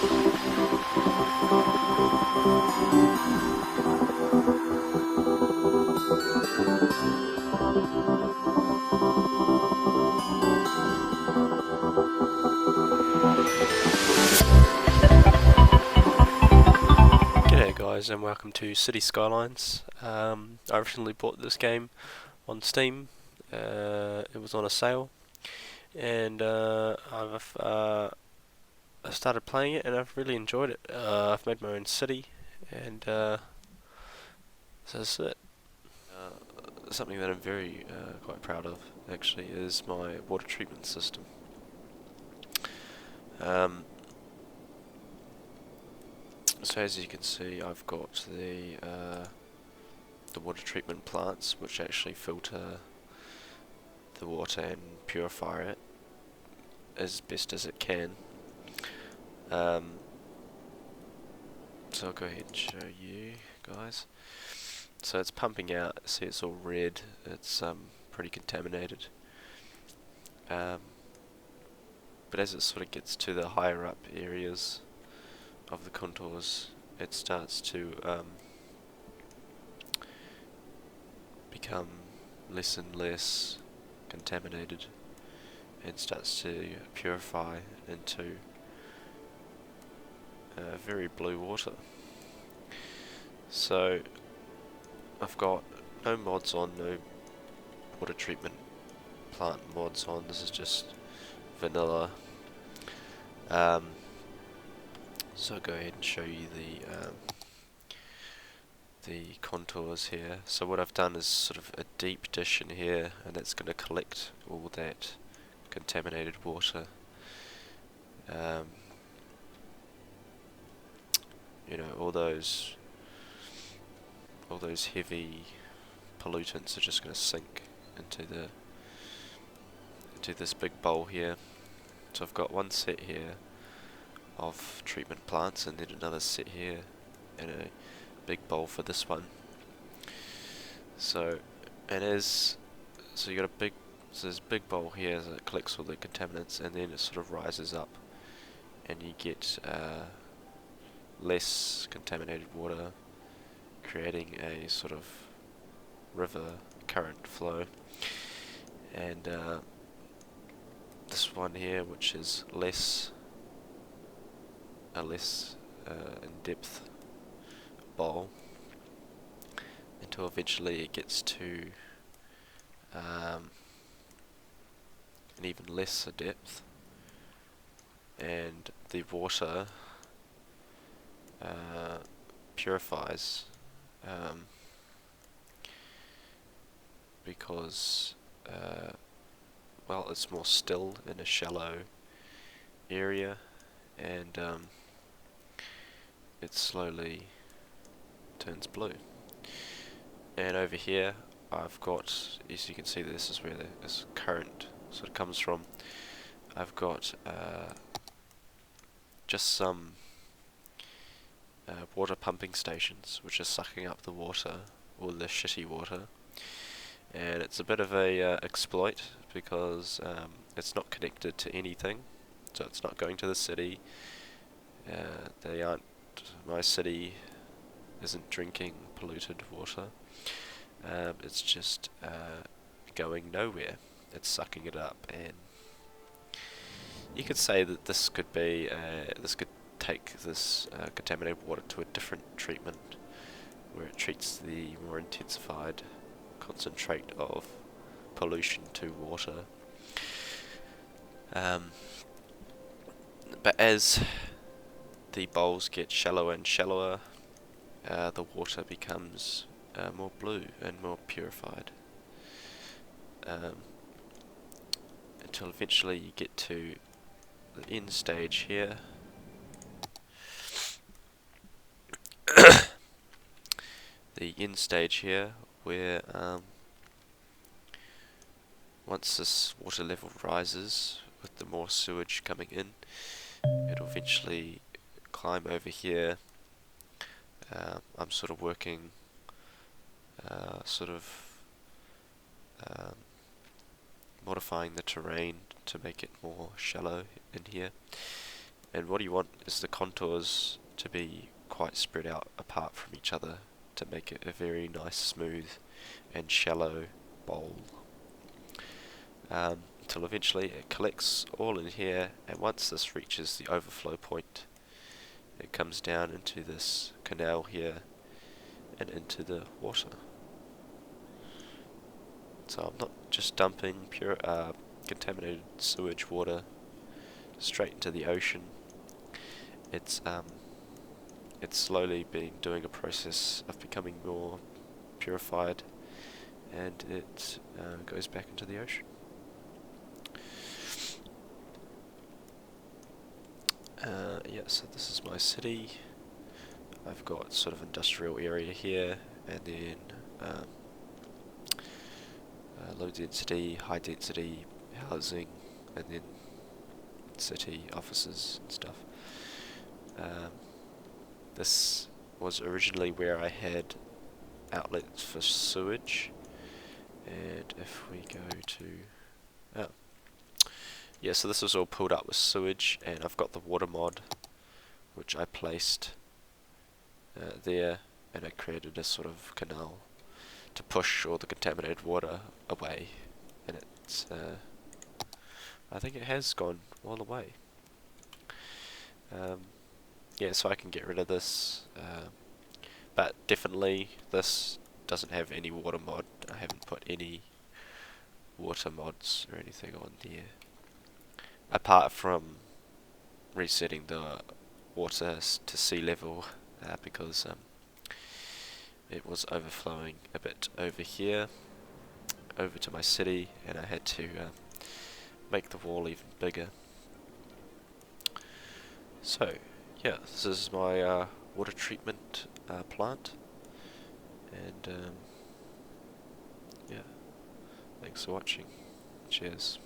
G'day guys and welcome to City Skylines. I originally bought this game on Steam. It was on a sale and I started playing it and I've really enjoyed it. I've made my own city and so that's it. Something that I'm very quite proud of actually is my water treatment system. So as you can see, I've got the water treatment plants which actually filter the water and purify it as best as it can. So I'll go ahead and show you guys. So it's pumping out, see it's all red, it's pretty contaminated. But as it sort of gets to the higher up areas of the contours, it starts to become less and less contaminated and starts to purify into very blue water. So I've got no mods on, no water treatment plant mods on, this is just vanilla. So I'll go ahead and show you the contours here. So what I've done is sort of a deep dish in here, and that's going to collect all that contaminated water. You know, all those heavy pollutants are just going to sink into this big bowl here. So I've got one set here of treatment plants and then another set here and a big bowl for this one. So you got this big bowl here that collects all the contaminants, and then it sort of rises up and you get less contaminated water, creating a sort of river current flow. And this one here, which is less in-depth bowl, until eventually it gets to an even lesser depth, and the water purifies because well, it's more still in a shallow area, and it slowly turns blue. And over here I've got, as you can see, this is where this current sort of comes from. I've got just some water pumping stations which are sucking up the water, or the shitty water, and it's a bit of a exploit because it's not connected to anything, so it's not going to the city. My city isn't drinking polluted water. It's just going nowhere. It's sucking it up, and you could say that this could take this contaminated water to a different treatment, where it treats the more intensified concentrate of pollution to water. But as the bowls get shallower and shallower, the water becomes more blue and more purified, until eventually you get to the end stage here. The end stage here, where once this water level rises with the more sewage coming in, it'll eventually climb over here. I'm sort of working modifying the terrain to make it more shallow in here, And what you want is the contours to be quite spread out apart from each other to make it a very nice, smooth and shallow bowl. Until eventually it collects all in here, and once this reaches the overflow point, it comes down into this canal here and into the water. So I'm not just dumping pure contaminated sewage water straight into the ocean. It's slowly doing a process of becoming more purified, and it goes back into the ocean. Yeah, so this is my city. I've got sort of industrial area here, and then low density, high density housing, and then city offices and stuff. This was originally where I had outlets for sewage, and if we go to yeah, so this was all pulled up with sewage, and I've got the water mod which I placed there, and I created a sort of canal to push all the contaminated water away, and it's I think it has gone all the way. Yeah, so I can get rid of this, but definitely this doesn't have any water mod. I haven't put any water mods or anything on there, apart from resetting the water to sea level, because it was overflowing a bit over here, over to my city, and I had to make the wall even bigger. So, yeah, this is my water treatment plant, and yeah, thanks for watching. Cheers.